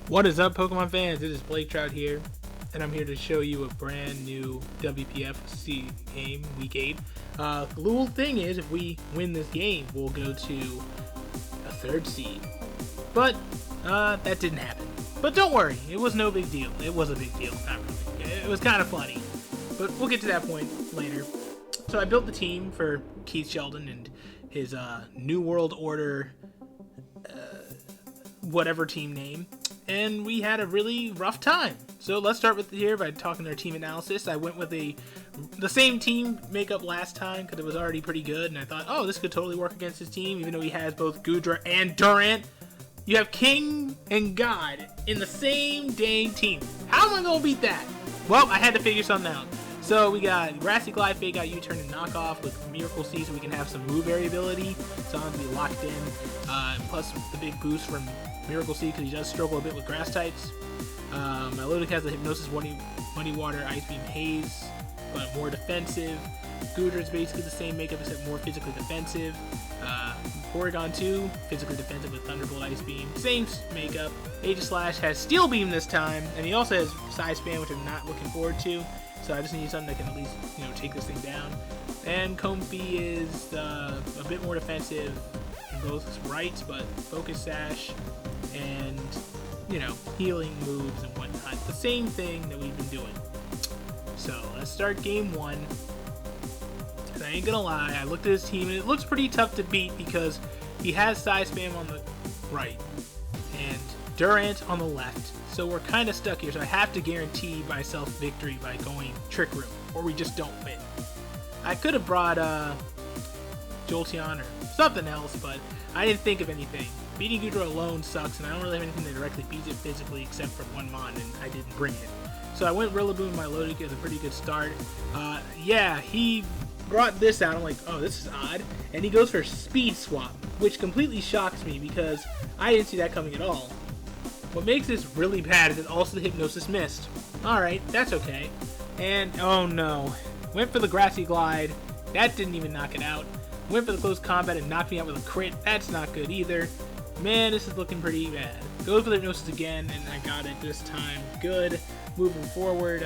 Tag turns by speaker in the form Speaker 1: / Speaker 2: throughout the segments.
Speaker 1: What is up, Pokemon fans? It is Blaiktrout here, and I'm here to show you a brand new WPF VGC game, Week 8. The little thing is, if we win this game, we'll go to a 3rd seed. But, that didn't happen. But don't worry, it was no big deal. It was a big deal, not really. It was kind of funny. But we'll get to that point later. So I built the team for Keith Sheldon and his New World Order whatever team name, and we had a really rough time. So let's start with here by talking our team analysis. I went with the same team makeup last time because it was already pretty good, and I thought, oh, this could totally work against his team, even though he has both Goodra and Durant. You have King and God in the same dang team. How am I going to beat that? Well, I had to figure something out. So we got Grassy Glide, Fake Out, U-Turn, and Knockoff with Miracle Seed, so we can have some move variability. So I'm going to be locked in. Plus the big boost from Miracle Seed because he does struggle a bit with grass types. My Lodic has the Hypnosis, Muddy Water, Ice Beam, Haze, but more defensive. Goodra is basically the same makeup except more physically defensive. Porygon 2, physically defensive with Thunderbolt, Ice Beam, same makeup. Aegislash has Steel Beam this time, and he also has Side Spam, which I'm not looking forward to. So I just need something that can at least, take this thing down. And Comfey is a bit more defensive in both rights, but Focus Sash and, healing moves and whatnot. The same thing that we've been doing. So let's start game 1. And I ain't gonna lie, I looked at his team and it looks pretty tough to beat because he has Side Spam on the right and Durant on the left. So we're kind of stuck here, so I have to guarantee myself victory by going Trick Room, or we just don't win. I could have brought Jolteon or something else, but I didn't think of anything. Beating Goodra alone sucks, and I don't really have anything that directly beats it physically except for one Mon, and I didn't bring it. So I went Rillaboom, my Lodic is a pretty good start. Yeah, he brought this out. I'm like, oh, this is odd. And he goes for Speed Swap, which completely shocks me because I didn't see that coming at all. What makes this really bad is that also the Hypnosis missed. Alright, that's okay. And, oh no. Went for the Grassy Glide. That didn't even knock it out. Went for the Close Combat and knocked me out with a crit. That's not good either. Man, this is looking pretty bad. Goes for the Hypnosis again, and I got it this time. Good. Moving forward,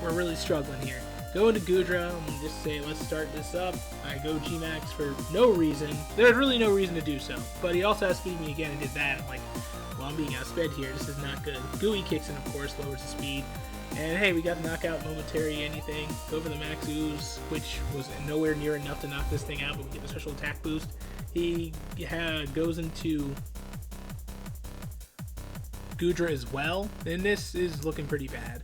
Speaker 1: we're really struggling here. Go into Goodra and just say, let's start this up. I go G-Max for no reason. There's really no reason to do so. But he also has Speed me again and did that. I'm like, well, I'm being outsped here. This is not good. Gooey kicks in, of course, lowers the speed. And hey, we got the knockout momentary anything. Go for the Max Ooze, which was nowhere near enough to knock this thing out, but we get the special attack boost. He goes into Goodra as well, and this is looking pretty bad.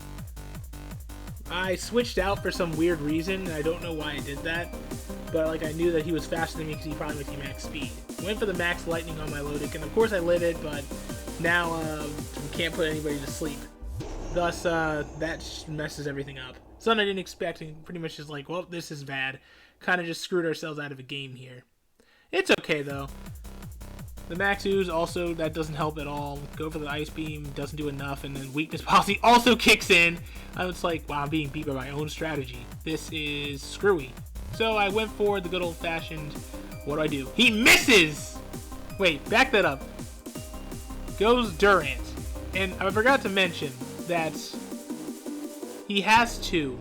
Speaker 1: I switched out for some weird reason, and I don't know why I did that, but I knew that he was faster than me because he probably makes me max speed. Went for the Max Lightning on my Lodic, and of course I lit it, but now we can't put anybody to sleep. Thus, that messes everything up. Something I didn't expect, and pretty much just like, well, this is bad. Kind of just screwed ourselves out of a game here. It's okay, though. The Max Ooze also, that doesn't help at all. Go for the Ice Beam, doesn't do enough, and then Weakness Policy also kicks in. I was like, wow, I'm being beat by my own strategy. This is screwy. So I went for the good old-fashioned, what do? He misses! Wait, back that up. Goes Durant. And I forgot to mention that he has to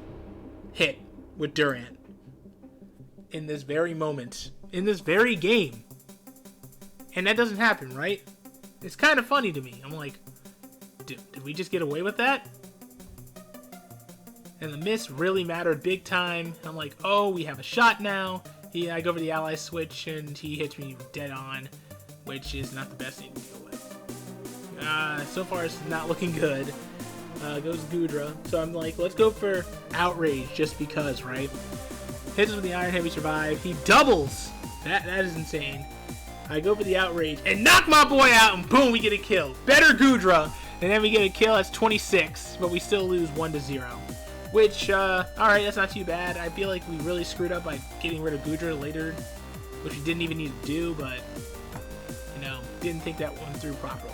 Speaker 1: hit with Durant in this very moment, in this very game. And that doesn't happen, right? It's kind of funny to me. I'm like, did we just get away with that? And the miss really mattered big time. I'm like, oh, we have a shot now. I go for the ally switch, and he hits me dead on, which is not the best thing to deal with. So far, it's not looking good. Goes Goodra. So I'm like, let's go for Outrage, just because, right? Hits us with the Iron Heavy Survive. He doubles! That is insane. I go for the Outrage and knock my boy out, and boom, we get a kill. Better Goodra, and then we get a kill. That's 26, but we still lose 1-0. Which, alright, that's not too bad. I feel like we really screwed up by getting rid of Goodra later, which we didn't even need to do, but, didn't think that one through properly.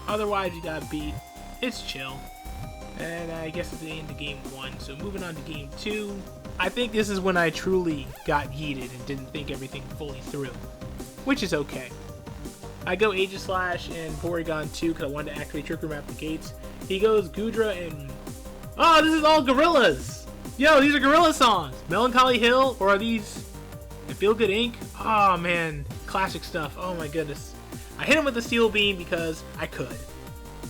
Speaker 1: Otherwise, you got beat. It's chill. And I guess it's the end of game 1. So moving on to game 2. I think this is when I truly got yeeted and didn't think everything fully through, which is okay. I go Aegislash and Porygon 2 because I wanted to activate Trick Room out the gates. He goes Gudra and... Oh, this is all Gorillas! Yo, these are Gorilla songs! Melancholy Hill, or are these... Feel Good Inc? Oh man, classic stuff. Oh my goodness. I hit him with the Steel Beam because I could.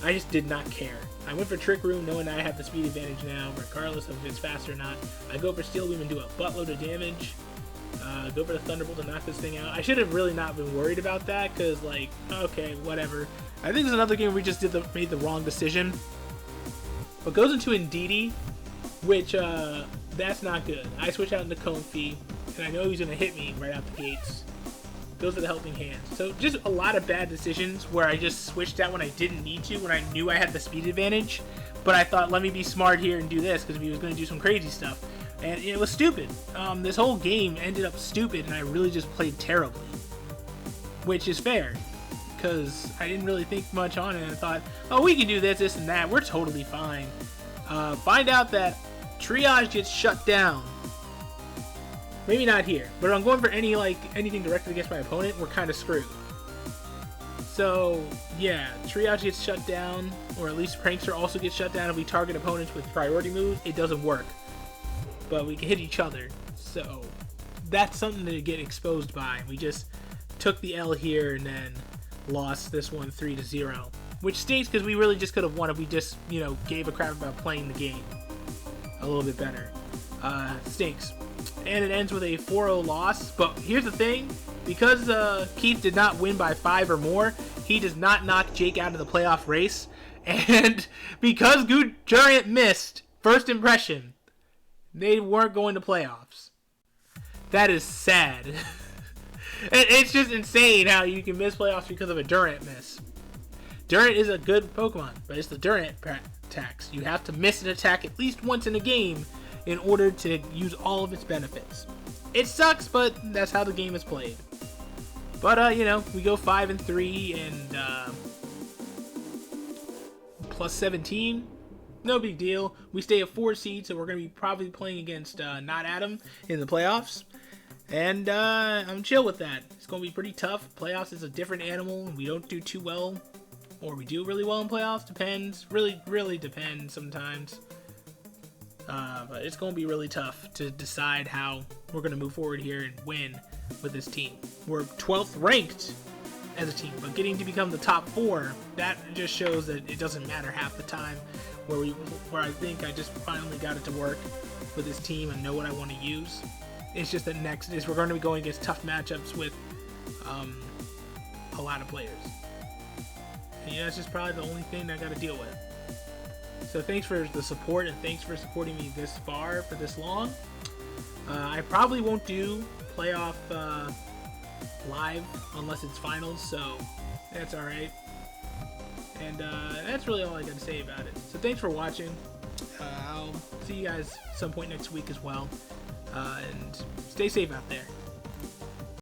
Speaker 1: I just did not care. I went for Trick Room knowing I have the speed advantage now, regardless of if it's fast or not. I go for Steel Beam and do a buttload of damage. Go for the Thunderbolt to knock this thing out. I should have really not been worried about that, because, like, okay, whatever. I think there's another game where we just made the wrong decision. But goes into Indeedee, which, that's not good. I switch out into Comfey, and I know he's going to hit me right out the gates. Goes to the Helping Hand. So just a lot of bad decisions where I just switched out when I didn't need to, when I knew I had the speed advantage. But I thought, let me be smart here and do this, because he was going to do some crazy stuff. And it was stupid. This whole game ended up stupid, and I really just played terribly. Which is fair, because I didn't really think much on it, and I thought, oh, we can do this, this, and that. We're totally fine. Find out that Triage gets shut down. Maybe not here, but if I'm going for anything directed against my opponent, we're kind of screwed. So, yeah, Triage gets shut down, or at least Prankster also gets shut down if we target opponents with priority moves. It doesn't work. But we can hit each other, so that's something to get exposed by. We just took the L here and then lost this one 3-0, which stinks because we really just could have won if we just, gave a crap about playing the game a little bit better. Stinks. And it ends with a 4-0 loss, but here's the thing, because Keith did not win by 5 or more, he does not knock Jake out of the playoff race, and because Giant missed first impression, they weren't going to playoffs. That is sad. It's just insane how you can miss playoffs because of a Durant miss. Durant is a good Pokemon, but it's the Durant tax. You have to miss an attack at least once in a game in order to use all of its benefits. It sucks, but that's how the game is played. But, we go 5-3 and plus 17. No big deal. We stay at 4 seed, so we're going to be probably playing against Not Adam in the playoffs. And I'm chill with that. It's going to be pretty tough. Playoffs is a different animal. We don't do too well. Or we do really well in playoffs. Depends. Really, really depends sometimes. But it's going to be really tough to decide how we're going to move forward here and win with this team. We're 12th ranked as a team, but getting to become the top 4, that just shows that it doesn't matter half the time. Where I think I just finally got it to work with this team and know what I want to use. It's just that next is we're going to be going against tough matchups with a lot of players. And that's just probably the only thing I got to deal with. So thanks for the support, and thanks for supporting me this far for this long. I probably won't do playoff live unless it's finals, so that's alright. And that's really all I got to say about it. So thanks for watching. I'll see you guys some point next week as well. And stay safe out there.